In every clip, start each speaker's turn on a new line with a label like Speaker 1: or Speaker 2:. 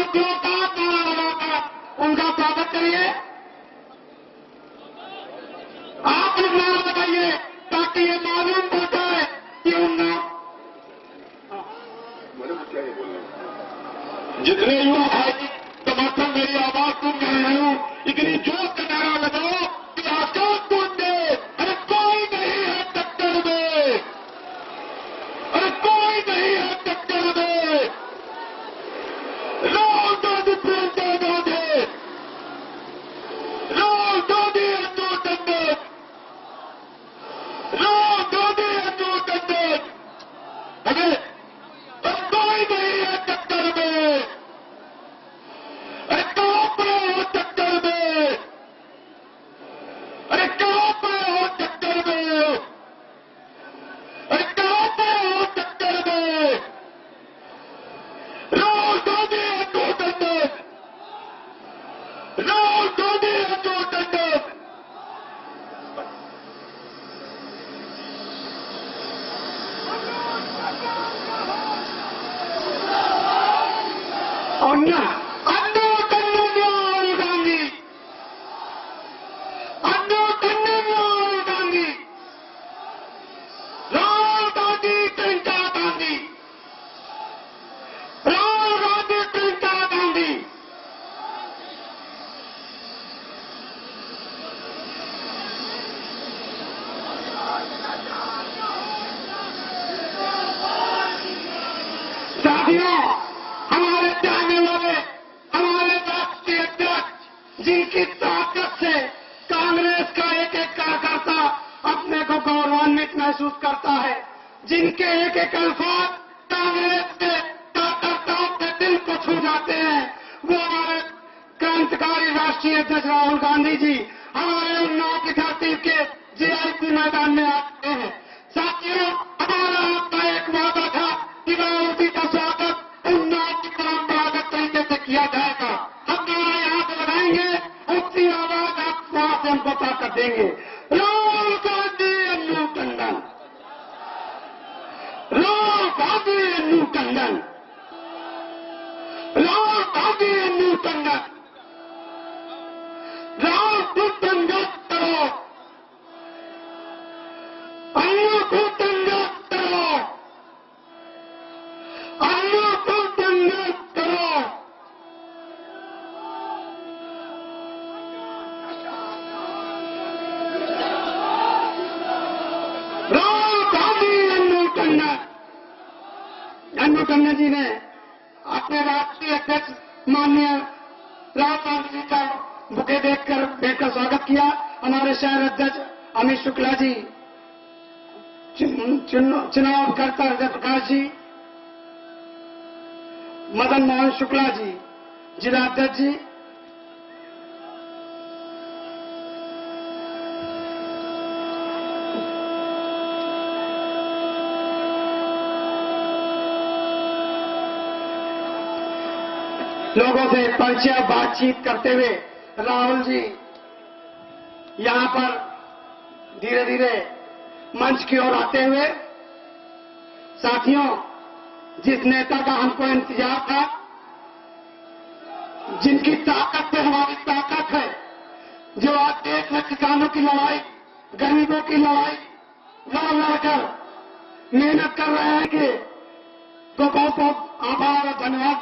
Speaker 1: साथियों का नारा लगाकर उनका स्वागत करिए। आप लोग नारा लगाइए ताकि ये मालूम हो जाए कि उन जितने युवा भाई समर्थन मेरी आवाज सुन रहे हो, इतनी जोर से नारा लगाओ कि आजाद बूंदे, अरे कोई नहीं है टक्कर में, अरे कोई नहीं है टक्कर में। राहुल गांधी प्रियंका गांधी, राहुल गांधी अन्नू टंडन, राहुल गांधी अन्नू टंडन, अरे कोई नहीं है टक्कर में, अरे कहां पर हो टक्कर में, अरे कहां पर हो टक्कर में, अरे कहां पर हो टक्कर में। राहुल गांधी अन्नू टंडन, राहुल गांधी अन्नू टंडन। अन्ना अन्नू टंडन राहुल गांधी, अन्नू टंडन राहुल गांधी, राहुल गांधी प्रियंका गांधी, राहुल गांधी प्रियंका गांधी। साथियों, हमारे चाहने वाले, हमारे राष्ट्रीय अध्यक्ष जिनकी ताकत से कांग्रेस का एक एक कार्यकर्ता अपने को गौरवान्वित महसूस करता है, जिनके एक एक अल्फाज कांग्रेस के कार्यकर्ताओं के दिल को छू जाते हैं, वो हमारे क्रांतिकारी राष्ट्रीय अध्यक्ष राहुल गांधी जी हमारे उन्नाव की धरती के जीआईसी मैदान में आते हैं। साथियों, हमारा आपका एक वादा था कि राहुल जी का स्वागत उन्नाव की परंपरागत तरीके से किया जाएगा। हम नारा यहाँ से लगाएंगे, उसकी आवाज आप वहां से हमको ताकत देंगे। राहुल गांधी अन्नू टंडन, राहुल गांधी अन्नू टंडन, राहुल गांधी अन्नू टंडन, राहुल को टंडन करो, अन्नू को टंडन करो, अन्नू को टंडन करो। राहुल गांधी अन्नू टंडन। अन्नू टंडन जी ने अपने राष्ट्रीय अध्यक्ष माननीय राहुल गांधी जी का बुके देखकर स्वागत किया। हमारे शहर अध्यक्ष अमित शुक्ला जी, चुनाव करता हृदय प्रकाश जी, मदन मोहन शुक्ला जी, जिला अध्यक्ष जी, लोगों से परिचय बातचीत करते हुए राहुल जी यहां पर धीरे धीरे मंच की ओर आते हुए, साथियों, जिस नेता का हमको इंतजार था, जिनकी ताकत पे हमारी ताकत है, जो आज देश में किसानों की लड़ाई, गरीबों की लड़ाई लड़ लड़कर मेहनत कर रहे हैं, कि तो बहुत बहुत आभार और धन्यवाद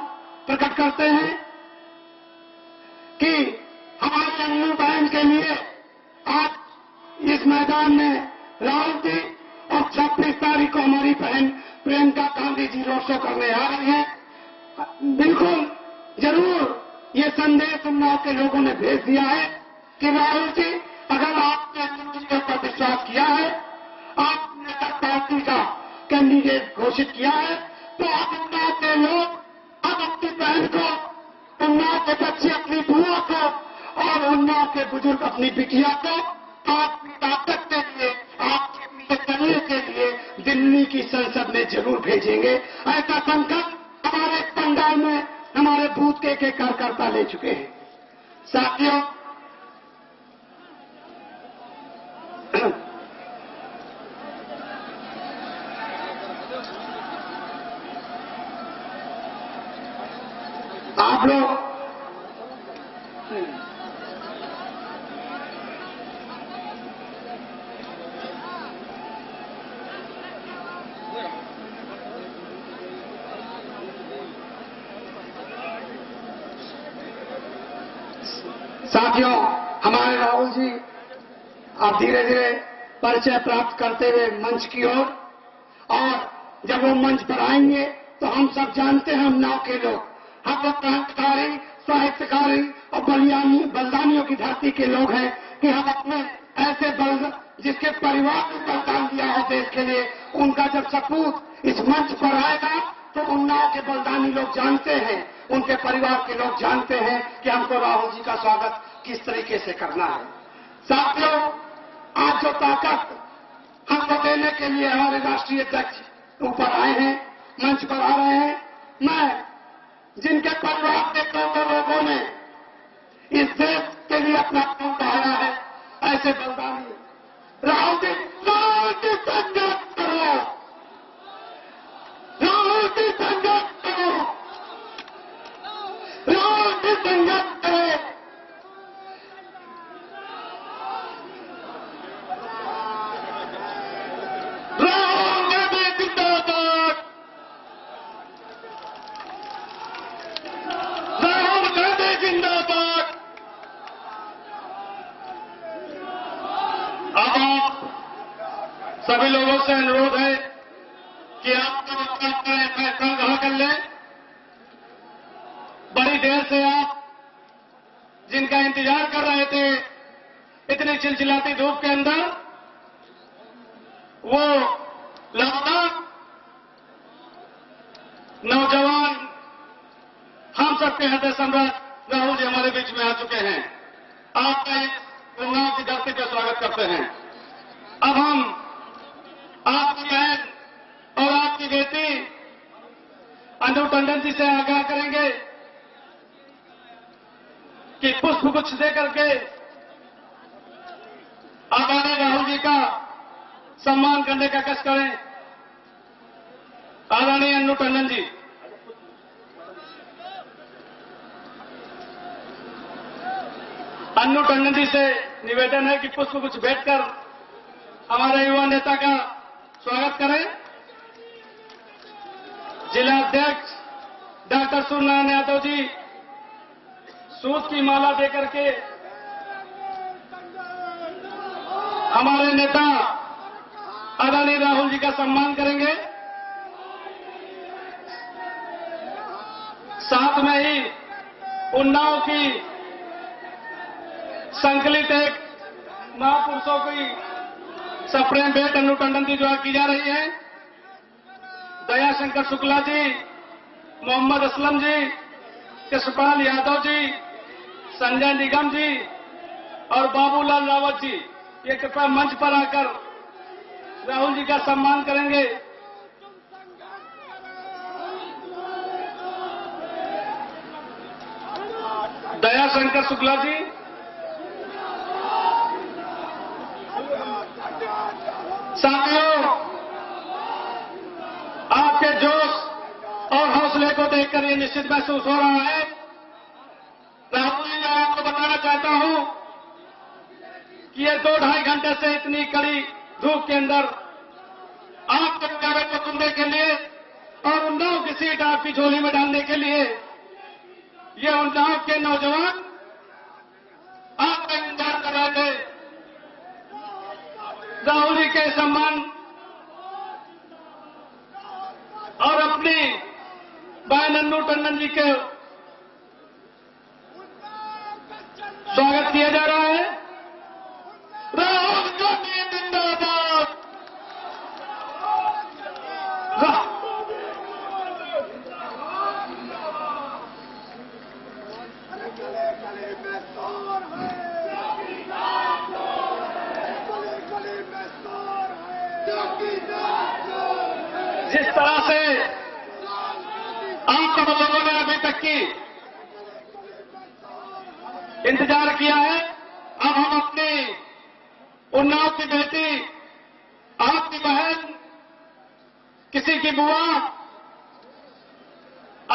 Speaker 1: प्रकट करते हैं कि हमारे अन्नू बहन के लिए आज इस मैदान में राहुल जी और 26 तारीख को हमारी बहन प्रियंका गांधी जी रोड शो करने आ रही हैं। बिल्कुल जरूर ये संदेश उन्नाव के लोगों ने भेज दिया है कि राहुल जी, अगर आपने अन्नू जी के ऊपर विश्वास किया है, आपने पार्टी का कैंडिडेट घोषित किया है, तो आप उन्नाव के लोग अब अपनी बहन को, उन्नाव के बच्चे अपनी बुआ को और उन्नाव के बुजुर्ग अपनी बिटिया को आपकी ताकत के लिए, आपके पीछे चलने के लिए दिल्ली की संसद में जरूर भेजेंगे। ऐसा संकल्प हमारे पंडाल में हमारे बूथ के एक कार्यकर्ता ले चुके हैं। साथियों, आप लोग साथियों, हमारे राहुल जी अब धीरे धीरे परिचय प्राप्त करते हुए मंच की ओर, और जब वो मंच पर आएंगे तो हम सब जानते हैं, हम नाव के लोग, हम तो क्रांतिकारी, साहित्यकारी और बलिदानियों की धरती के लोग हैं कि हम अपने ऐसे जिसके परिवार ने बलिदान दिया हो देश के लिए, उनका जब सपूत इस मंच पर आएगा तो उन्नाव के बलिदानी लोग जानते हैं, उनके परिवार के लोग जानते हैं कि हमको राहुल जी का स्वागत किस तरीके से करना है। साथियों, आज जो ताकत हमको देने के लिए हमारे राष्ट्रीय अध्यक्ष ऊपर आए हैं, मंच पर आ रहे हैं, मैं जिनके परिवार के लोगों ने इस देश के लिए अपना खून बहाया है, ऐसे बलिदानी राहुल जी संघर्ष करो, राहुल जी संघर्ष करो, राहुल जी संघर्ष करें। राहुल गांधी जिंदाबाद, राहुल गांधी जिंदाबाद। अब आप सभी लोगों से अनुरोध है कि आप अपना फैसला ग्रहण कर लें। बड़ी देर से आप जिनका इंतजार कर रहे थे इतनी चिलचिलाती धूप के अंदर, वो लगातार नौजवान हम सबके हृदय सम्राट राहुल जी हमारे बीच में आ चुके हैं। आपका इस उन्नाव की धरती का स्वागत करते हैं। अब हम आपकी बहन और आपकी बेटी अनु टंडन जी से आग्रह करेंगे कि पुष्प गुच्छ दे करके आदरणीय राहुल जी का सम्मान करने का कष्ट करें। आदरणीय अनु टंडन जी, अनु टंडन जी से निवेदन है कि पुष्प गुच्छ भेंटकर हमारे युवा नेता का स्वागत करें। जिला अध्यक्ष डॉक्टर सूर्यनारायण यादव जी सूत की माला देकर के हमारे नेता आदरणीय राहुल जी का सम्मान करेंगे। साथ में ही उन्नाव की संकलित एक महापुरुषों की सप्रेम भेंट अनु टंडन जी द्वारा की जा रही है। दयाशंकर शुक्ला जी, मोहम्मद असलम जी, कृष्णपाल यादव जी, संजय निगम जी और बाबूलाल रावत जी, ये कृपया मंच पर आकर राहुल जी का सम्मान करेंगे। दयाशंकर शुक्ला जी, साथियों, आपके जोश और हौसले को देखकर ये निश्चित महसूस हो रहा है। राहुल जी, मैं आपको बताना चाहता हूं कि ये 2-2.5 घंटे से इतनी कड़ी धूप के अंदर आपके मुकाबले को चुनने के लिए और उन्नाव की सीट आपकी झोली में डालने के लिए ये उन्नाव के नौजवान आपका इंतजार कर रहे थे। राहुल जी के सम्मान और अपनी बहन अनु टंडन जी के स्वागत किया जा रहा है। राहुल गांधी जिंदाबाद, जिस तरह से आप सब लोगों ने अभी तक की इंतजार किया है, अब हम अपनी उन्नाव की बेटी, आपकी बहन, किसी की बुआ,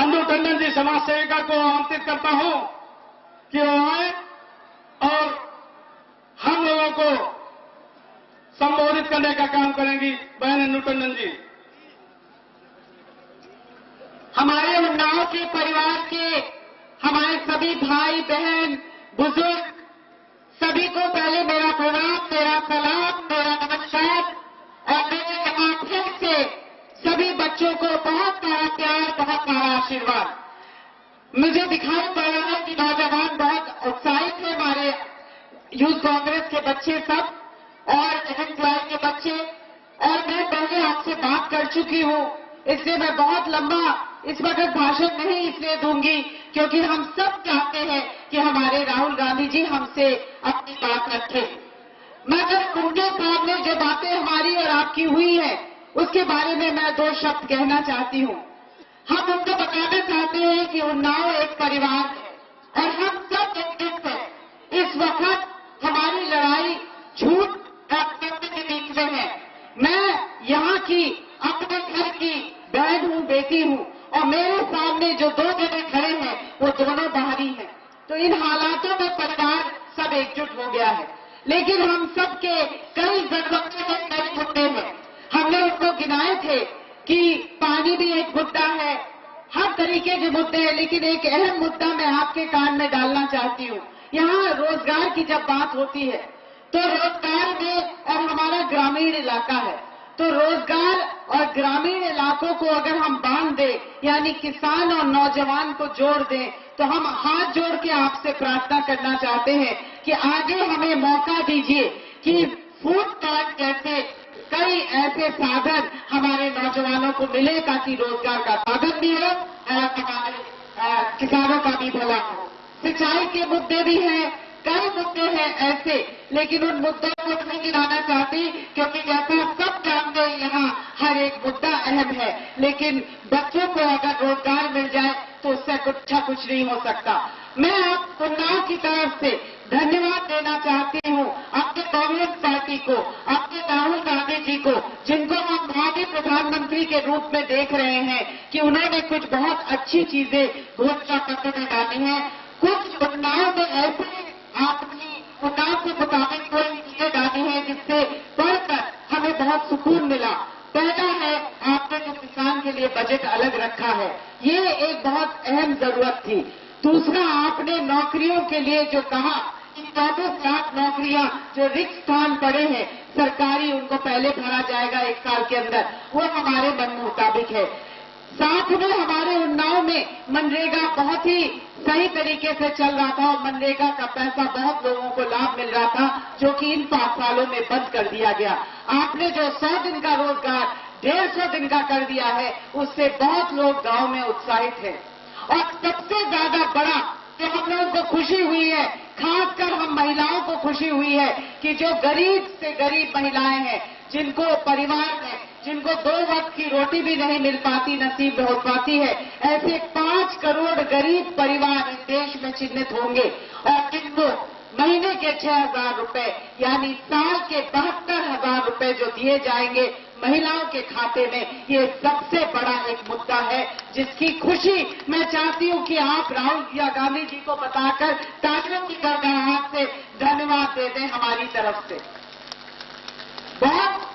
Speaker 1: अन्नू टंडन जी समाज सेविका को आमंत्रित करता हूं कि वो आए और हम लोगों को संबोधित करने का काम करेंगी। बहन अन्नू टंडन जी।
Speaker 2: हमारे उन्नाव के परिवार के हमारे सभी भाई बहन बुजुर्ग सभी को पहले मेरा प्रणाम, मेरा सलाम, मेरा नमस्कार और मेरे माध्यम से सभी बच्चों को बहुत सारा प्यार, बहुत सारा आशीर्वाद। मुझे दिखाई पड़ रहा है कि नौजवान बहुत उत्साहित है, हमारे यूथ कांग्रेस के बच्चे सब और एनएसयूआई के बच्चे। और मैं पहले आपसे बात कर चुकी हूं, इसलिए मैं बहुत लंबा इस वक्त भाषण नहीं इसलिए दूंगी क्योंकि हम सब चाहते हैं कि हमारे राहुल गांधी जी हमसे अपनी बात रखें। मगर उनके सामने जो बातें हमारी और आपकी हुई है उसके बारे में मैं 2 शब्द कहना चाहती हूं। हम उनको बताना चाहते हैं कि उन्नाव एक परिवार है और हम सब एकजुट हैं। इस वक्त हमारी लड़ाई झूठ और सत्य के बीच में है। मैं यहाँ की अपने घर की बहन हूँ, बेटी हूँ और मेरे सामने जो 2 जने खड़े हैं वो दोनों बाहरी हैं। तो इन हालातों में परिवार सब एकजुट हो गया है, लेकिन हम सबके कई जरूरतें हैं, कई मुद्दे हैं। हमने उनको गिनाए थे कि पानी भी एक मुद्दा है, हर तरीके के मुद्दे हैं, लेकिन एक अहम मुद्दा मैं आपके कान में डालना चाहती हूँ। यहाँ रोजगार की जब बात होती है तो रोजगार में और हमारा ग्रामीण इलाका है, तो रोजगार और ग्रामीण इलाकों को अगर हम बांध दें, यानी किसान और नौजवान को जोड़ दें, तो हम हाथ जोड़ के आपसे प्रार्थना करना चाहते हैं कि आगे हमें मौका दीजिए कि फूड पार्क जैसे कई ऐसे साधन हमारे नौजवानों को मिले ताकि रोजगार का साधन भी हो और हमारे किसानों का भी भला हो। सिंचाई के मुद्दे भी हैं, कई मुद्दे हैं ऐसे, लेकिन उन मुद्दों को नहीं गिनाना चाहती क्योंकि जैसा सब जानते हैं यहाँ हर एक मुद्दा अहम है, लेकिन बच्चों को अगर रोजगार मिल जाए तो उससे कुछ नहीं हो सकता। मैं आप उन्नाव की तरफ से धन्यवाद देना चाहती हूँ अपने कांग्रेस पार्टी को, अपने राहुल गांधी जी को, जिनको हम भावी प्रधानमंत्री के रूप में देख रहे हैं कि उन्होंने कुछ बहुत अच्छी चीजें घोषणा पत्र में डाली हैं। कुछ उन्नाव में ऐसे आपने उन्नाव के मुताबिक कोई चीजें डाली हैं जिससे पढ़कर हमें बहुत सुकून मिला। पहला है आपने जो किसान के लिए बजट अलग रखा है, ये एक बहुत अहम जरूरत थी। दूसरा, आपने नौकरियों के लिए जो कहा कि 24 लाख नौकरियां जो रिक्त स्थान पड़े हैं सरकारी, उनको पहले भरा जाएगा 1 साल के अंदर, वो हमारे मन मुताबिक है। साथ में हमारे उन्नाव में मनरेगा बहुत ही सही तरीके से चल रहा था और मनरेगा का पैसा बहुत लोगों को लाभ मिल रहा था, जो कि इन 5 सालों में बंद कर दिया गया। आपने जो 100 दिन का रोजगार 150 दिन का कर दिया है, उससे बहुत लोग गांव में उत्साहित हैं। और सबसे ज्यादा बड़ा जो हम लोगों को खुशी हुई है, खासकर हम महिलाओं को खुशी हुई है कि जो गरीब से गरीब महिलाएं हैं, जिनको परिवार में जिनको 2 वक्त की रोटी भी नहीं मिल पाती, नसीब हो पाती है, ऐसे 5 करोड़ गरीब परिवार इस देश में चिन्हित होंगे और जिनको महीने के 6,000 रुपए यानी साल के 72,000 रुपए जो दिए जाएंगे महिलाओं के खाते में, ये सबसे बड़ा एक मुद्दा है जिसकी खुशी मैं चाहती हूँ कि आप राहुल गांधी जी को बताकर तालियों की गड़गड़ाहट से धन्यवाद दे दें हमारी तरफ से। बहुत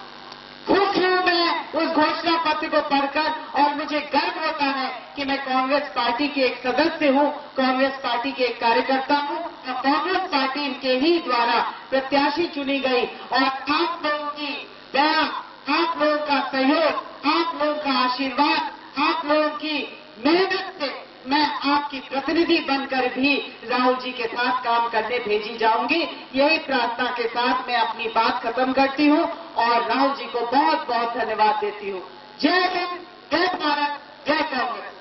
Speaker 2: खुश हूं मैं उस घोषणा पत्र को पढ़कर और मुझे गर्व होता है कि मैं कांग्रेस पार्टी के एक सदस्य हूं, कांग्रेस पार्टी के एक कार्यकर्ता हूं और कांग्रेस पार्टी के ही द्वारा प्रत्याशी चुनी गई। और आप लोगों की दया, आप लोगों का सहयोग, आप लोगों का आशीर्वाद, आप लोगों की मेहनत से मैं आपकी प्रतिनिधि बनकर भी राहुल जी के साथ काम करने भेजी जाऊंगी। यही प्रार्थना के साथ मैं अपनी बात खत्म करती हूं और राहुल जी को बहुत बहुत धन्यवाद देती हूं। जय हिंद, जय भारत, जय कांग्रेस।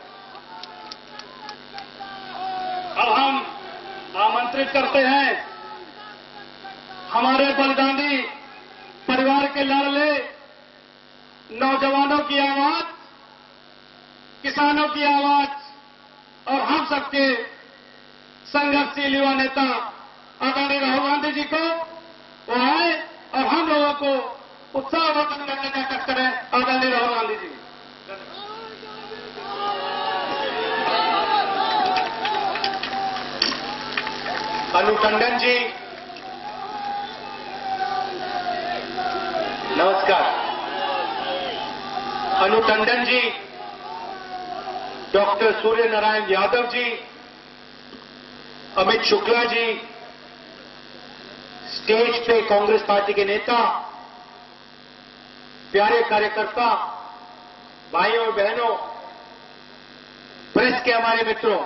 Speaker 1: अब हम आमंत्रित करते हैं हमारे बलिदानी परिवार के लाडले नौजवानों की आवाज, किसानों की आवाज और हम सबके संघर्षशील युवा नेता आदरणीय राहुल गांधी जी को वो आए और हम लोगों को उत्साहवर्धन करने का कष्ट करें। आदरणीय राहुल गांधी जी।
Speaker 3: अनु टंडन जी, नमस्कार। अनु टंडन जी, डॉक्टर सूर्य नारायण यादव जी, अमित शुक्ला जी, स्टेज पे कांग्रेस पार्टी के नेता, प्यारे कार्यकर्ता, भाइयों और बहनों, प्रेस के हमारे मित्रों,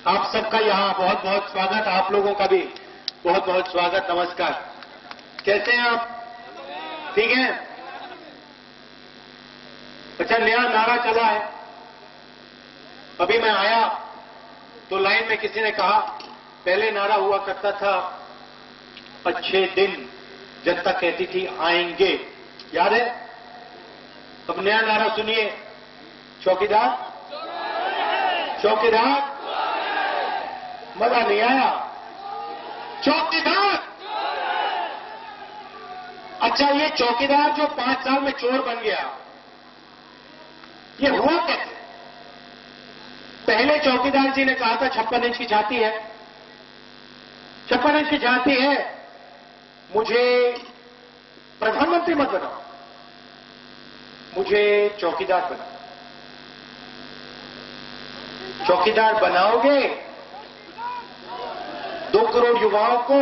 Speaker 3: आप सबका यहां बहुत बहुत स्वागत, आप लोगों का भी बहुत बहुत स्वागत, नमस्कार। कैसे हैं आप? ठीक है? अच्छा, नया नारा चला है। अभी मैं आया तो लाइन में किसी ने कहा, पहले नारा हुआ करता था, अच्छे दिन, जनता कहती थी आएंगे, याद है? अब नया नारा सुनिए, चौकीदार चौकीदार, मजा नहीं आया? चौकीदार। अच्छा, ये चौकीदार जो 5 साल में चोर बन गया, ये हुआ कैसे? पहले चौकीदार जी ने कहा था 56 इंच की छाती है, 56 इंच की छाती है, मुझे प्रधानमंत्री मत बनाओ, मुझे चौकीदार बनाओ। चौकीदार बनाओगे, 2 करोड़ युवाओं को,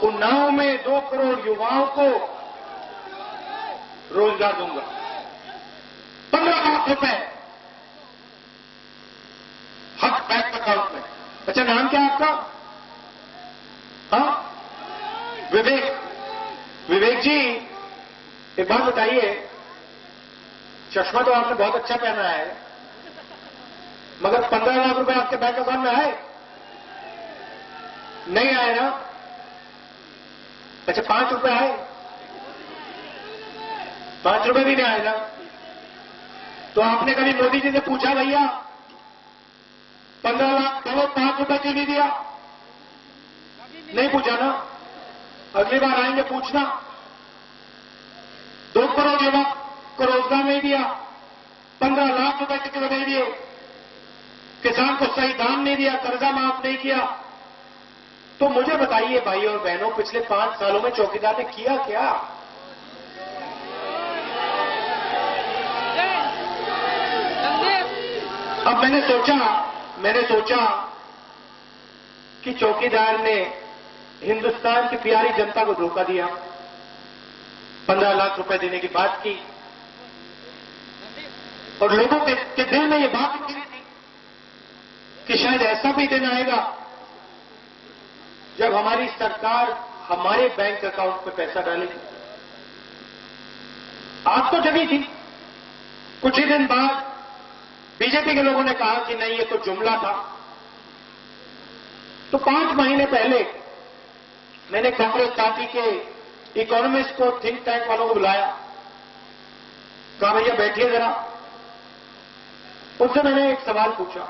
Speaker 3: उन्नाव में 2 करोड़ युवाओं को रोजगार दूंगा, 15 लाख रुपए हक बैंक अकाउंट में। अच्छा, नाम क्या है आपका? हाँ, विवेक जी, एक बात बताइए, चश्मा तो आपने बहुत अच्छा पहना है, मगर 15 लाख रुपए आपके बैंक अकाउंट में आए? नहीं आए ना? अच्छा, 5 रुपए आए? 5 रुपए भी नहीं आए ना? तो आपने कभी मोदी जी से पूछा, भैया 15 लाख करोड़ 5 रुपए क्यों नहीं दिया? नहीं पूछा ना? अगली बार आएंगे पूछना। 2 करोड़ युवक को रोजगार नहीं दिया, 15 लाख रुपए किसी को नहीं दिए, किसान को सही दाम नहीं दिया, कर्जा माफ नहीं किया। तो मुझे बताइए भाई और बहनों, पिछले 5 सालों में चौकीदार ने किया क्या? अब मैंने सोचा कि चौकीदार ने हिंदुस्तान की प्यारी जनता को धोखा दिया, 15 लाख रुपए देने की बात की, और लोगों के दिल में ये बात उठी थी कि शायद ऐसा भी दिन आएगा जब हमारी सरकार हमारे बैंक अकाउंट में पैसा डालेगी। आग तो जगी थी। कुछ ही दिन बाद बीजेपी के लोगों ने कहा कि नहीं, ये तो जुमला था। तो 5 महीने पहले मैंने कांग्रेस पार्टी के इकोनॉमिस्ट को, थिंक टैंक वालों को बुलाया, कहा भैया बैठिए जरा। उनसे मैंने एक सवाल पूछा।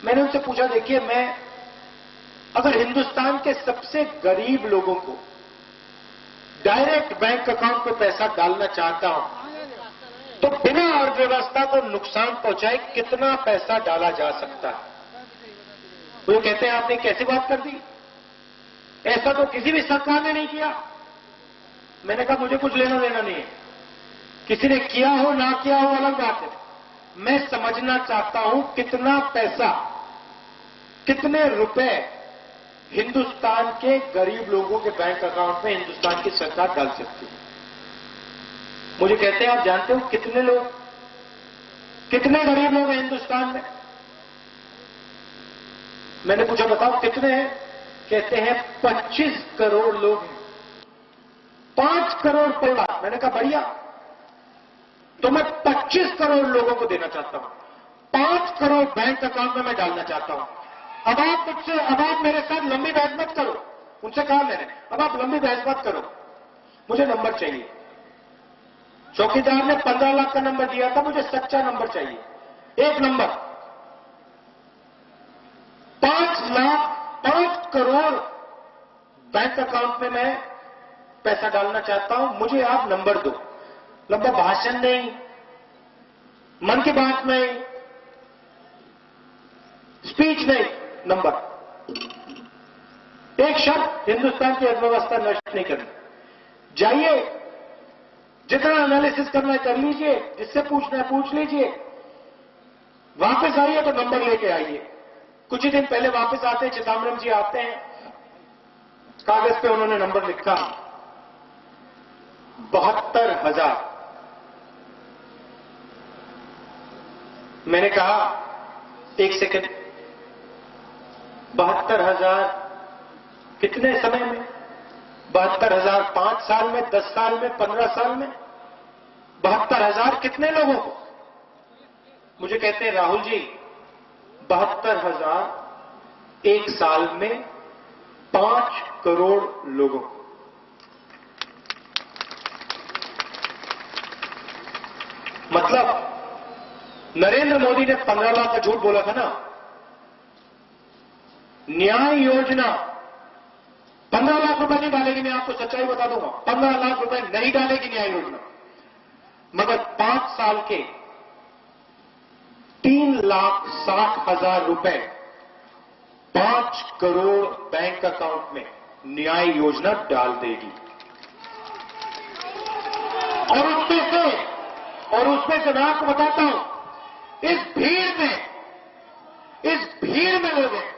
Speaker 3: मैंने उनसे पूछा, देखिए, मैं अगर हिंदुस्तान के सबसे गरीब लोगों को डायरेक्ट बैंक अकाउंट में पैसा डालना चाहता हूं, तो बिना अर्थव्यवस्था को नुकसान पहुंचाए कितना पैसा डाला जा सकता है? वो कहते हैं आपने कैसी बात कर दी, ऐसा तो किसी भी सरकार ने नहीं किया। मैंने कहा मुझे कुछ लेना देना नहीं है, किसी ने किया हो ना किया हो अलग बात है, मैं समझना चाहता हूं कितना पैसा, कितने रुपए हिंदुस्तान के गरीब लोगों के बैंक अकाउंट में हिंदुस्तान की सरकार डाल सकती है। मुझे कहते हैं आप जानते हो कितने लोग, कितने गरीब लोग हैं हिंदुस्तान में? मैंने पूछा बताओ कितने हैं? कहते हैं 25 करोड़ लोग हैं, 5 करोड़ परिवार। मैंने कहा बढ़िया, तो मैं 25 करोड़ लोगों को देना चाहता हूं, 5 करोड़ बैंक अकाउंट में मैं डालना चाहता हूं। अब आप मेरे साथ लंबी बहस मत करो, उनसे कहा मैंने, अब आप लंबी बहस मत करो, मुझे नंबर चाहिए। चौकीदार ने 15 लाख का नंबर दिया था, मुझे सच्चा नंबर चाहिए। एक नंबर, 5 करोड़ बैंक अकाउंट में मैं पैसा डालना चाहता हूं, मुझे आप नंबर दो। लंबा भाषण नहीं, मन की बात नहीं, स्पीच नहीं, नंबर। एक शब्द हिंदुस्तान की अर्थव्यवस्था नष्ट नहीं करनी। जाइए, जितना एनालिसिस करना है कर लीजिए, जिससे पूछना है पूछ लीजिए, वापस आइए तो नंबर लेके आइए। कुछ ही दिन पहले वापस आते हैं, चिदम्बरम जी आते हैं, कागज पे उन्होंने नंबर लिखा 72,000। मैंने कहा एक सेकंड, 72,000 कितने समय में? 72,000 5 साल में, 10 साल में, 15 साल में? 72,000 कितने लोगों को? मुझे कहते हैं राहुल जी 72,000 एक साल में 5 करोड़ लोगों को। मतलब नरेंद्र मोदी ने 15 लाख का झूठ बोला था ना। न्याय योजना 15 लाख रुपए नहीं डालेगी, मैं आपको सच्चाई बता दूंगा, 15 लाख रुपए नहीं डालेगी न्याय योजना, मगर 5 साल के 3,60,000 रुपए 5 करोड़ बैंक अकाउंट में न्याय योजना डाल देगी। और उसमें से मैं आपको बताता हूं, इस भीड़ में लोग हैं।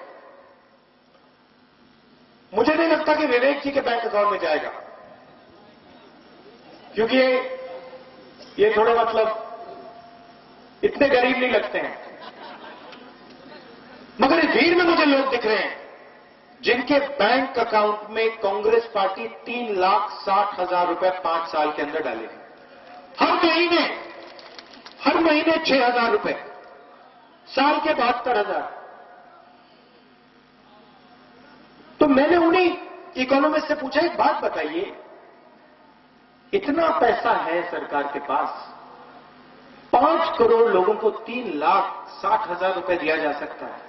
Speaker 3: मुझे नहीं लगता कि विवेक जी के बैंक अकाउंट में जाएगा, क्योंकि ये थोड़े मतलब इतने गरीब नहीं लगते हैं। मगर इस भीड़ में मुझे लोग दिख रहे हैं जिनके बैंक अकाउंट में कांग्रेस पार्टी 3,60,000 रुपए 5 साल के अंदर डालेगी। हर महीने 6,000 रुपए, साल के 72,000। तो मैंने उन्हीं इकोनॉमिस्ट से पूछा, एक बात बताइए, इतना पैसा है सरकार के पास, 5 करोड़ लोगों को 3,60,000 रुपए दिया जा सकता है,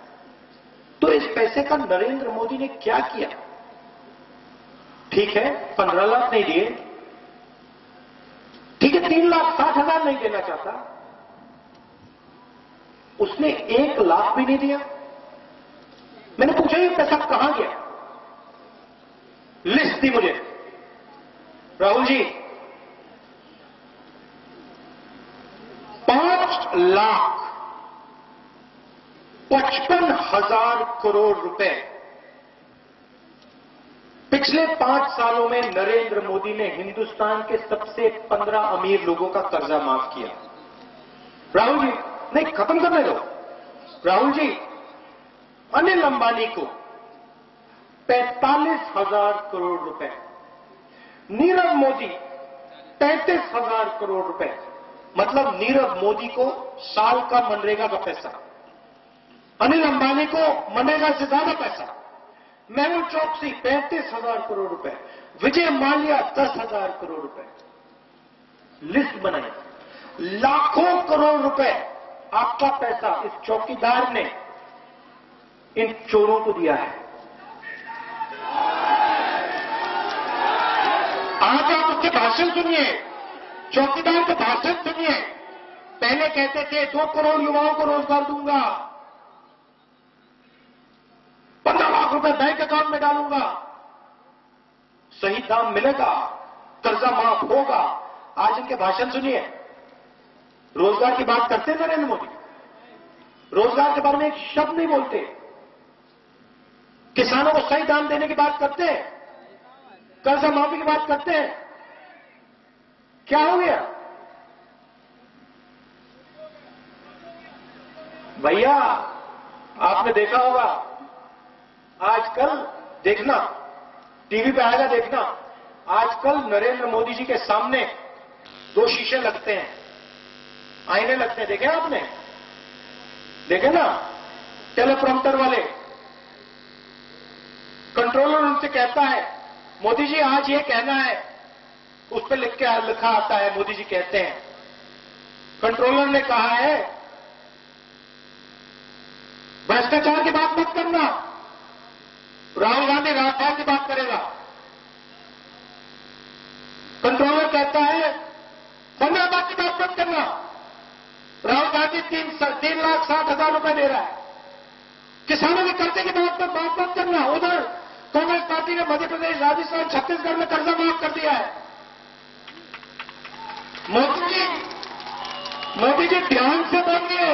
Speaker 3: तो इस पैसे का नरेंद्र मोदी ने क्या किया? ठीक है 15 लाख नहीं दिए, ठीक है 3,60,000 नहीं देना चाहता, उसने 1 लाख भी नहीं दिया। मैंने पूछा ये पैसा कहां गया? लिस्ट दी मुझे, राहुल जी 5,55,000 करोड़ रुपए पिछले 5 सालों में नरेंद्र मोदी ने हिंदुस्तान के सबसे 15 अमीर लोगों का कर्जा माफ किया। राहुल जी, नहीं खत्म करने दो। राहुल जी, अनिल अंबानी को 45,000 करोड़ रुपए, नीरव मोदी 33,000 करोड़ रुपए, मतलब नीरव मोदी को साल का मनरेगा का पैसा, अनिल अंबानी को मनरेगा से ज्यादा पैसा, मेहुल चौकसी 35,000 करोड़ रुपए, विजय माल्या 10,000 करोड़ रुपए। लिस्ट बनाई, लाखों करोड़ रुपए आपका पैसा इस चौकीदार ने इन चोरों को दिया है। आज आप उसके भाषण सुनिए, चौकीदार के भाषण सुनिए। पहले कहते थे 2 करोड़ युवाओं को रोजगार दूंगा, 15 लाख रुपए बैंक अकाउंट में डालूंगा, सही दाम मिलेगा, कर्जा माफ होगा। आज इनके भाषण सुनिए, रोजगार की बात करते हैं नरेंद्र मोदी, रोजगार के बारे में एक शब्द नहीं बोलते, किसानों को सही दाम देने की बात करते हैं, कर्जा माफी की बात करते हैं। क्या हो गया भैया? आपने देखा होगा, आजकल देखना, टीवी पे आएगा देखना, आजकल नरेंद्र मोदी जी के सामने 2 शीशे लगते हैं, आईने लगते हैं, देखे आपने? देखे ना, टेलीप्रॉम्प्टर वाले। कंट्रोलर उनसे कहता है मोदी जी आज ये कहना है, उस पर लिखा आता है, मोदी जी कहते हैं, कंट्रोलर ने कहा है भ्रष्टाचार की बात मत करना, राहुल गांधी राफेल की बात करेगा। कंट्रोलर कहता है 15 लाख की बात मत करना, राहुल गांधी 3,60,000 रुपए दे रहा है। किसानों के कर्जे की बात मत करना, उधर कांग्रेस पार्टी ने मध्य प्रदेश, राजस्थान, छत्तीसगढ़ में कर्जा माफ कर दिया है। मोदी जी ध्यान से बोलिए।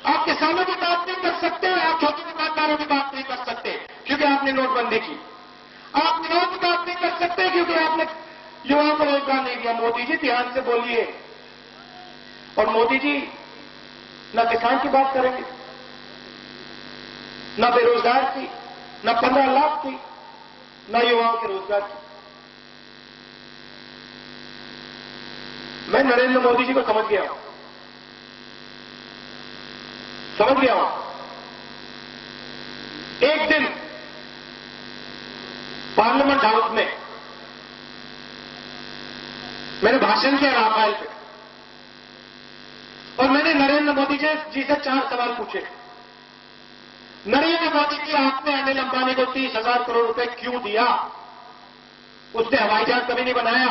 Speaker 3: आप किसानों की बात नहीं कर सकते, आप छोटे दुकानदारों की बात नहीं कर सकते क्योंकि आपने नोटबंदी की। आप युवाओं की बात नहीं कर सकते क्योंकि आपने युवाओं को रोजगार नहीं दिया। मोदी जी ध्यान से बोलिए। और मोदी जी न किसान की बात करेंगे, न बेरोजगार की, न 15 लाख की, न युवाओं के रोजगार की। मैं नरेंद्र मोदी जी को समझ गया हूं, समझ गया हूं। एक दिन पार्लियामेंट हाउस में मैंने भाषण किया राफेल पे और मैंने नरेंद्र मोदी जी से 4 सवाल पूछे। नरेंद्र मोदी जी, आपने अनिल अंबानी को 30,000 करोड़ रुपए क्यों दिया? उसने हवाई जहाज कभी नहीं बनाया।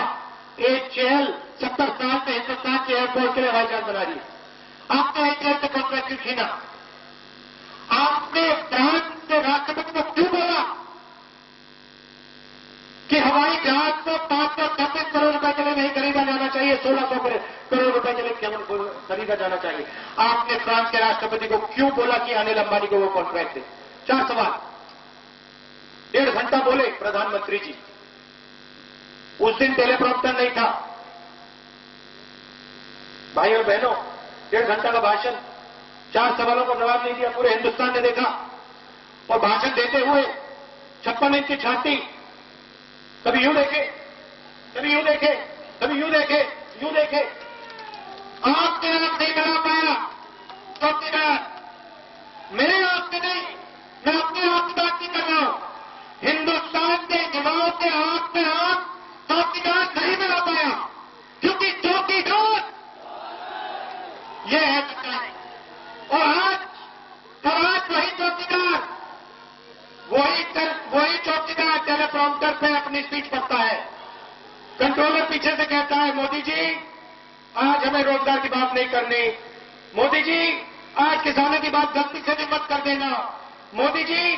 Speaker 3: एक चेहल 70 साल में हिंदुस्तान के एयरपोर्ट के लिए हवाई जहाज बना दी। आपने एयरटेल से कॉन्ट्रैक्ट क्यों छीना? आपने फ्रांस के राष्ट्रपति को क्यों बोला कि हवाई जहाज को 536 करोड़ रुपए के लिए नहीं खरीदा जाना चाहिए, 1600 करोड़ रुपए के लिए केवल खरीदा जाना चाहिए? आपने फ्रांस के राष्ट्रपति को क्यों बोला कि अनिल अंबानी को वो कॉन्ट्रैक्ट दे? 4 सवाल 1.5 घंटा बोले प्रधानमंत्री जी। उस दिन टेलीप्रॉम्प्टर नहीं था। भाई और बहनों, 1.5 घंटा का भाषण, 4 सवालों को जवाब नहीं दिया। पूरे हिंदुस्तान ने देखा। और भाषण देते हुए 56 इंच की छाती, कभी यूं देखे, कभी यूं देखे, कभी यूं देखे, यूं देखे। आपके आंख नहीं मिला पाया चौकीदार, मेरे आंख से नहीं, मैं अपनी आंख की बात नहीं कर रहा हूं। हिंदुस्तान के युवाओं के आंख में आंख चौकीदार नहीं मिला पाया क्योंकि चौकीदार ये है सच्चाई। और आज वही चौकीदार, वही चौकीदार टेलीप्रॉम्प्टर पे अपनी स्पीच पढ़ता है। कंट्रोलर पीछे से कहता है, मोदी जी आज हमें रोजगार की बात नहीं करनी। मोदी जी आज किसानों की बात गलती से भी मत कर देना। मोदी जी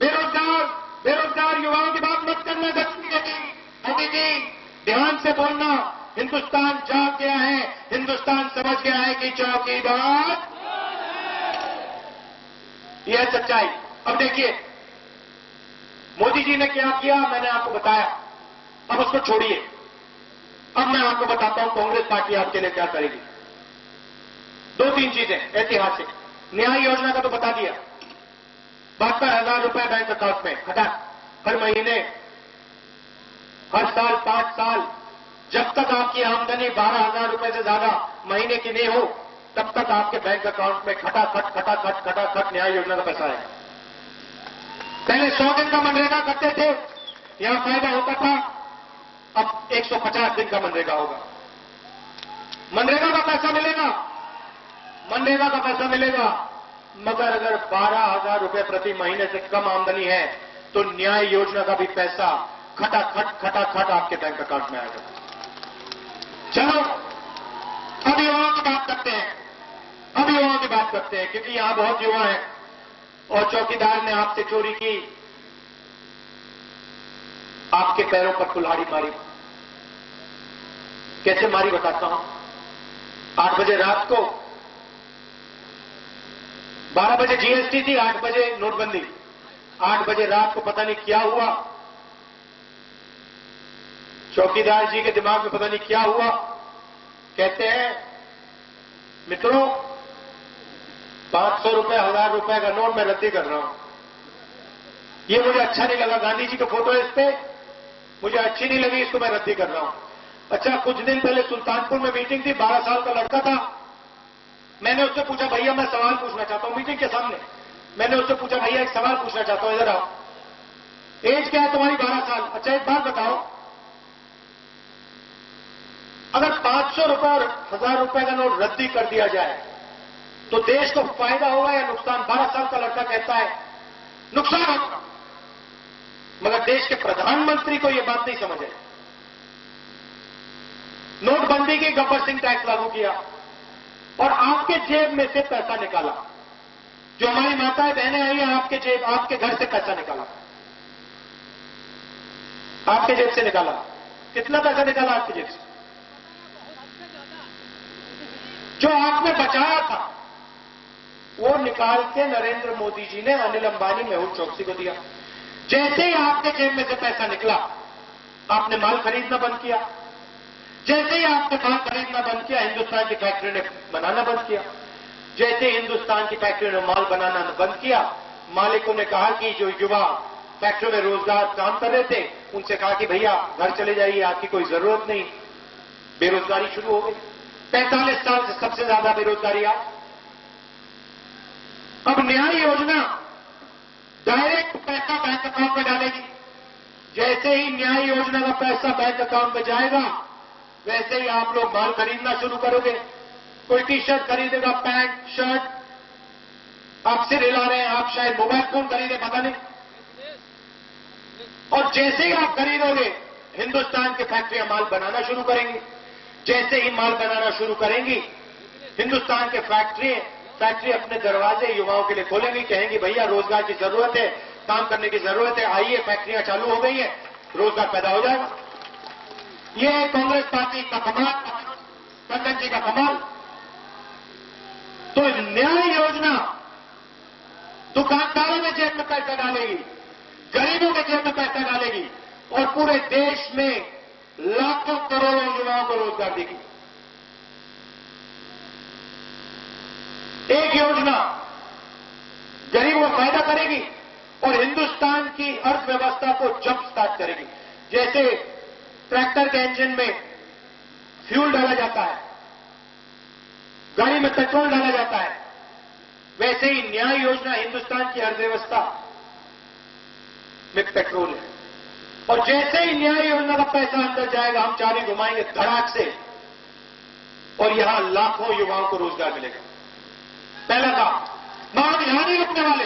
Speaker 3: बेरोजगार युवाओं की बात मत करना गलती से। मोदी जी ध्यान से बोलना। हिंदुस्तान जाग गया है, हिंदुस्तान समझ गया है कि चौकीदार यह है सच्चाई। अब देखिए मोदी जी ने क्या किया, मैंने आपको बताया। अब उसको छोड़िए, अब मैं आपको बताता हूं कांग्रेस पार्टी आपके लिए क्या करेगी। 2-3 चीजें ऐतिहासिक। न्याय योजना का तो बता दिया, 72,000 रुपए बैंक अकाउंट में खटा हर महीने, हर साल 5 साल। जब तक आपकी आमदनी 12,000 रुपए से ज्यादा महीने की नहीं हो, तब तक आपके बैंक अकाउंट में खटाखट न्याय योजना का पैसा है। पहले 100 दिन का मनरेगा करते थे, यहां फायदा होता था। अब 150 दिन का मनरेगा होगा। मनरेगा का पैसा मिलेगा, मनरेगा का पैसा मिलेगा, मगर अगर 12,000 रुपए प्रति महीने से कम आमदनी है तो न्याय योजना का भी पैसा खटाखट आपके बैंक अकाउंट में आएगा। चलो अब युवाओं की बात करते हैं, अब युवाओं की बात करते हैं, क्योंकि यहां बहुत युवा हैं। और चौकीदार ने आपसे चोरी की, आपके पैरों पर कुल्हाड़ी मारी। कैसे मारी बताता हूं। 8 बजे रात को, 12 बजे जीएसटी थी, 8 बजे नोटबंदी। 8 बजे रात को पता नहीं क्या हुआ, चौकीदार जी के दिमाग में पता नहीं क्या हुआ। कहते हैं, मित्रों 500 रुपए, 1,000 रुपए का नोट मैं रद्दी कर रहा हूं। ये मुझे अच्छा नहीं लगा, गांधी जी का फोटो है इस पे, मुझे अच्छी नहीं लगी, इसको मैं रद्दी कर रहा हूं। अच्छा, कुछ दिन पहले सुल्तानपुर में मीटिंग थी, 12 साल का लड़का था। मैंने उससे पूछा, भैया मैं सवाल पूछना चाहता हूं, मीटिंग के सामने मैंने उससे पूछा, भैया एक सवाल पूछना चाहता हूं, इधर आओ। एज क्या है तुम्हारी? 12 साल। अच्छा एक बात बताओ, अगर 500 रुपए और 1,000 रुपए का नोट रद्दी कर दिया जाए तो देश को फायदा होगा या नुकसान? 12 साल का लड़का कहता है नुकसान होगा। मगर देश के प्रधानमंत्री को यह बात नहीं समझ आई। नोटबंदी की गब्बर सिंह टैक्स लागू किया और आपके जेब में से पैसा निकाला। जो हमारी माताएं बहनें आई हैं, आपके घर से पैसा निकाला। आपके जेब से निकाला। कितना पैसा निकाला आपकी जेब से? जो आपने बचाया था वो निकाल के नरेंद्र मोदी जी ने अनिल अंबानी, मेहुल चोकसी को दिया। जैसे ही आपके जेब में से पैसा निकला, आपने माल खरीदना बंद किया। जैसे ही आपने माल खरीदना बंद किया, हिंदुस्तान की फैक्ट्री ने बनाना बंद किया। जैसे ही हिंदुस्तान की फैक्ट्री ने माल बनाना बंद किया, मालिकों ने कहा कि जो युवा फैक्ट्री में रोजगार काम कर रहे थे, उनसे कहा कि भैया घर चले जाइए, आपकी कोई जरूरत नहीं। बेरोजगारी शुरू हो गई। 45 साल से सबसे ज्यादा बेरोजगारी आज। अब न्याय योजना डायरेक्ट पैसा बैंक अकाउंट में डालेगी। जैसे ही न्याय योजना का पैसा बैंक अकाउंट में जाएगा, वैसे ही आप लोग माल खरीदना शुरू करोगे। कोई टी शर्ट खरीदेगा, पैंट शर्ट। आप सिर हिला रहे हैं, आप शायद मोबाइल फोन खरीदे, पता नहीं। और जैसे ही आप खरीदोगे, हिंदुस्तान की फैक्ट्रियां माल बनाना शुरू करेंगी। जैसे ही माल बनाना शुरू करेंगी, हिंदुस्तान के फैक्ट्री अपने दरवाजे युवाओं के लिए खोलेंगी। कहेंगी भैया रोजगार की जरूरत है, काम करने की जरूरत है, आइए फैक्ट्रियां चालू हो गई है, रोजगार पैदा हो जाएगा। ये है कांग्रेस पार्टी का कमाल, टंडन जी का कमाल। तो न्याय योजना दुकानदारों के जेब में पैसा डालेगी, गरीबों के जेब में पैसा डालेगी और पूरे देश में लाखों करोड़ों युवाओं को रोजगार देगी। एक योजना गरीबों को फायदा करेगी और हिंदुस्तान की अर्थव्यवस्था को जंप स्टार्ट करेगी। जैसे ट्रैक्टर के इंजन में फ्यूल डाला जाता है, गाड़ी में पेट्रोल डाला जाता है, वैसे ही न्याय योजना हिंदुस्तान की अर्थव्यवस्था में पेट्रोल है। और जैसे ही न्याय योजना का पैसा अंदर जाएगा, हम चाबी घुमाएंगे धड़ाक से और यहां लाखों युवाओं को रोजगार मिलेगा। पहला काम, हम यहां नहीं रुकने वाले।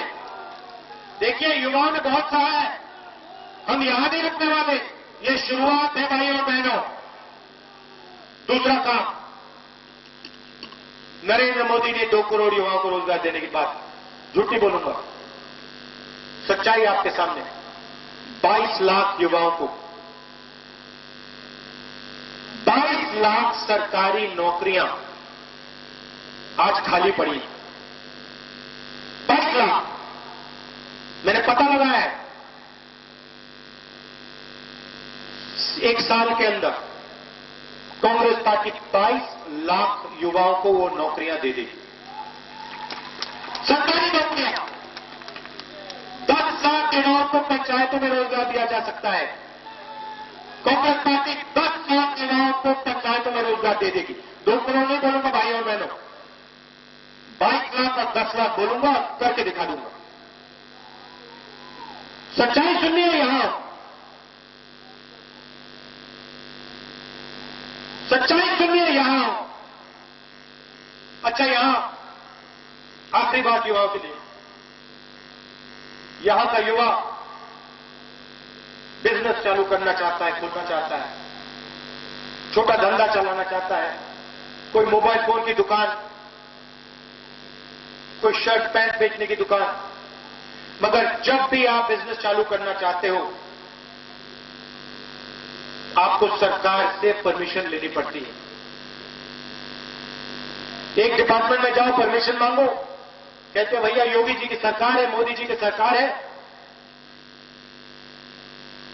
Speaker 3: देखिए युवाओं ने बहुत कहा है, हम यहां नहीं रुकने वाले, ये शुरुआत है भाइयों और बहनों। दूसरा काम, नरेंद्र मोदी ने 2 करोड़ युवाओं को रोजगार देने की बात, झूठ नहीं बोलूंगा, सच्चाई आपके सामने। 22 लाख युवाओं को 22 लाख सरकारी नौकरियां आज खाली पड़ी। 22 लाख मैंने पता लगाया है, 1 साल के अंदर कांग्रेस पार्टी 22 लाख युवाओं को वो नौकरियां दे देगी, सरकारी नौकरियां। 10 लाख युवाओं को पंचायतों में रोजगार दिया जा सकता है। कांग्रेस पार्टी 10 लाख युवाओं को पंचायतों में रोजगार दे देगी। 2 करोड़ नहीं बोलूंगा भाइयों और बहनों, 22 लाख और 10 लाख बोलूंगा, करके दिखा दूंगा। सच्चाई सुननी है यहां, सच्चाई सुननी है यहां। अच्छा यहां आखिरी बात युवाओं के लिए, यहां का युवा बिजनेस चालू करना चाहता है, खोलना चाहता है, छोटा धंधा चलाना चाहता है, कोई मोबाइल फोन की दुकान, कोई शर्ट पैंट बेचने की दुकान। मगर जब भी आप बिजनेस चालू करना चाहते हो, आपको सरकार से परमिशन लेनी पड़ती है। एक डिपार्टमेंट में जाओ, परमिशन मांगो, कहते हैं भैया योगी जी की सरकार है, मोदी जी की सरकार है,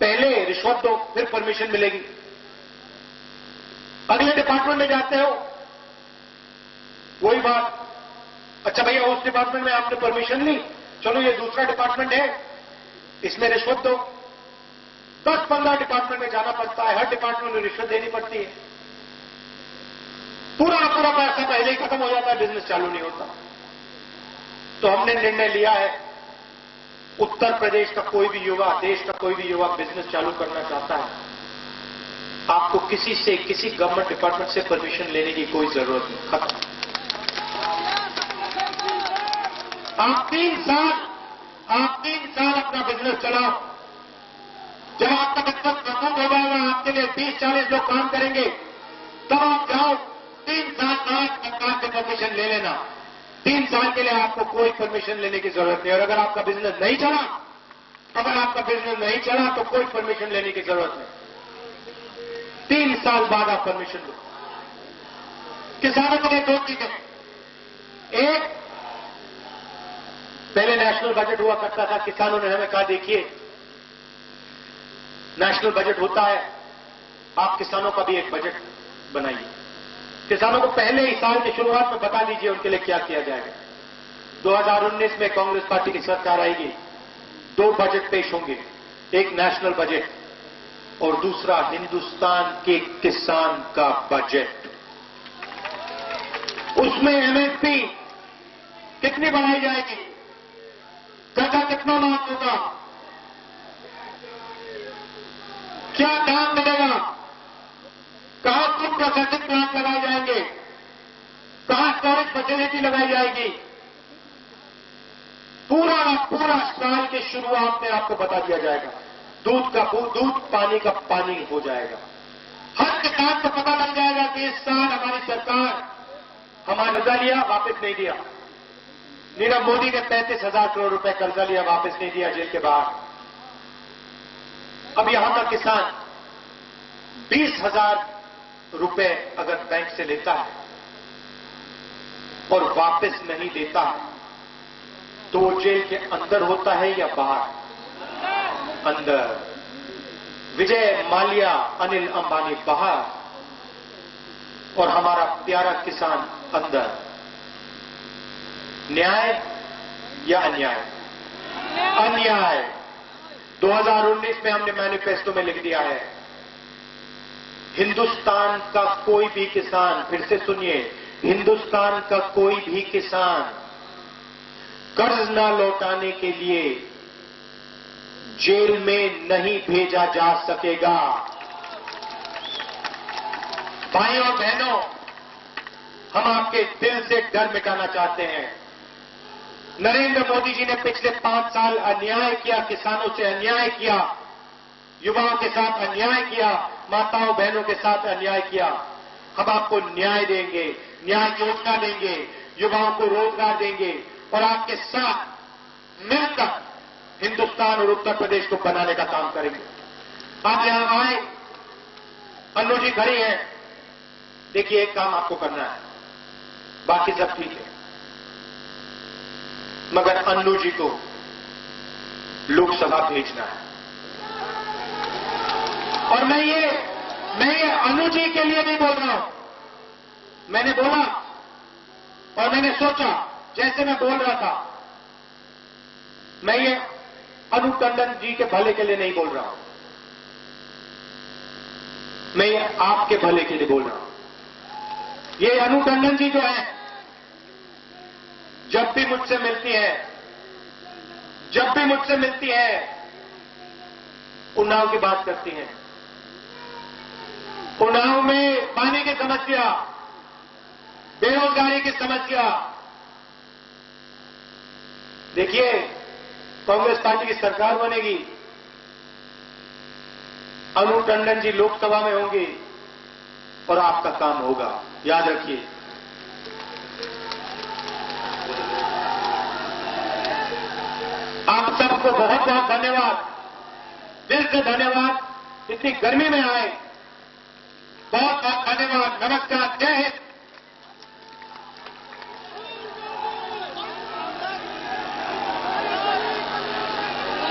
Speaker 3: पहले रिश्वत दो फिर परमिशन मिलेगी। अगले डिपार्टमेंट में जाते हो, वही बात, अच्छा भैया उस डिपार्टमेंट में आपने परमिशन ली, चलो ये दूसरा डिपार्टमेंट है, इसमें रिश्वत दो। 10-15 डिपार्टमेंट में जाना पड़ता है, हर डिपार्टमेंट में रिश्वत देनी पड़ती है। पूरा पैसा पहले ही खत्म हो जाता है, बिजनेस चालू नहीं होता। तो हमने निर्णय लिया है, उत्तर प्रदेश का कोई भी युवा, देश का कोई भी युवा बिजनेस चालू करना चाहता है, आपको किसी से, किसी गवर्नमेंट डिपार्टमेंट से परमिशन लेने की कोई जरूरत नहीं, खत्म। आप 3 साल अपना बिजनेस चलाओ। जब आपका बिजनेस खत्म हो जाएगा, आपके लिए 30-40 लोग काम करेंगे, तब आप जाओ 3 साल बाद सरकार से परमिशन ले लेना। 3 साल के लिए आपको कोई परमिशन लेने की जरूरत नहीं। और अगर आपका बिजनेस नहीं चला, अगर आपका बिजनेस नहीं चला तो कोई परमिशन लेने की जरूरत नहीं। 3 साल बाद आप परमिशन लो। किसानों के लिए 2 चीजें। एक, पहले नेशनल बजट हुआ करता था, किसानों ने हमें कहा देखिए नेशनल बजट होता है, आप किसानों का भी एक बजट बनाइए। किसानों को पहले ही साल की शुरुआत में बता दीजिए उनके लिए क्या किया जाएगा। 2019 में कांग्रेस पार्टी की सरकार आएगी, 2 बजट पेश होंगे, एक नेशनल बजट और दूसरा हिंदुस्तान के किसान का बजट। उसमें एमएसपी कितनी बढ़ाई जाएगी, कर्जा कितना माफ होगा, क्या दाम मिलेगा, कहां फूड प्रोसेसिंग प्लांट लगाए जाएंगे, कहां स्टोरेज फैसिलिटी लगाई जाएगी, पूरा साल की शुरुआत में आपको बता दिया जाएगा। दूध का दूध, पानी का पानी हो जाएगा। हर किसान को पता लग जाएगा कि इस साल हमारी सरकार हमारा कर्जा लिया, वापस नहीं दिया। नीरव मोदी ने 35,000 करोड़ रुपए कर्जा लिया, वापस नहीं दिया जेल के बाहर। अब यहां का किसान 20,000 रुपए अगर बैंक से लेता है और वापस नहीं देता है तो वो जेल के अंदर होता है या बाहर? अंदर। विजय माल्या, अनिल अंबानी बाहर और हमारा प्यारा किसान अंदर। न्याय या अन्याय? अन्याय। 2019 में हमने मैनिफेस्टो में लिख दिया है, हिंदुस्तान का कोई भी किसान, फिर से सुनिए, हिंदुस्तान का कोई भी किसान कर्ज न लौटाने के लिए जेल में नहीं भेजा जा सकेगा। भाइयों और बहनों, हम आपके दिल से डर मिटाना चाहते हैं। नरेंद्र मोदी जी ने पिछले 5 साल अन्याय किया, किसानों से अन्याय किया, युवाओं के साथ अन्याय किया, माताओं बहनों के साथ अन्याय किया। हम आपको न्याय देंगे, न्याय योजना देंगे, युवाओं को रोजगार देंगे और आपके साथ मिलकर हिंदुस्तान और उत्तर प्रदेश को बनाने का काम करेंगे। आप यहां आए, अन्नू जी खड़ी हैं। देखिए, एक काम आपको करना है, बाकी सब ठीक है, मगर अन्नू जी को लोकसभा भेजना है। और मैं ये अन्नू जी के लिए नहीं बोल रहा हूं। मैंने बोला और मैंने सोचा, जैसे मैं बोल रहा था, मैं ये अनु टंडन जी के भले के लिए नहीं बोल रहा हूं, मैं ये आपके भले के लिए बोल रहा हूं। ये अनु टंडन जी जो है, जब भी मुझसे मिलती है उन्नाव की बात करती हैं। उन्नाव में पानी की समस्या, बेरोजगारी की समस्या। देखिए, कांग्रेस पार्टी की सरकार बनेगी, अनु टंडन जी लोकसभा में होंगी और आपका काम होगा, याद रखिए। आप सबको बहुत बहुत धन्यवाद, दिल से धन्यवाद। इतनी गर्मी में आए, बहुत बहुत धन्यवाद। नमस्कार, जय हिंद।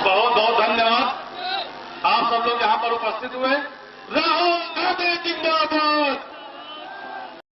Speaker 1: बहुत बहुत धन्यवाद। आप सब लोग यहां पर उपस्थित हुए। राहुल गांधी जिंदाबाद।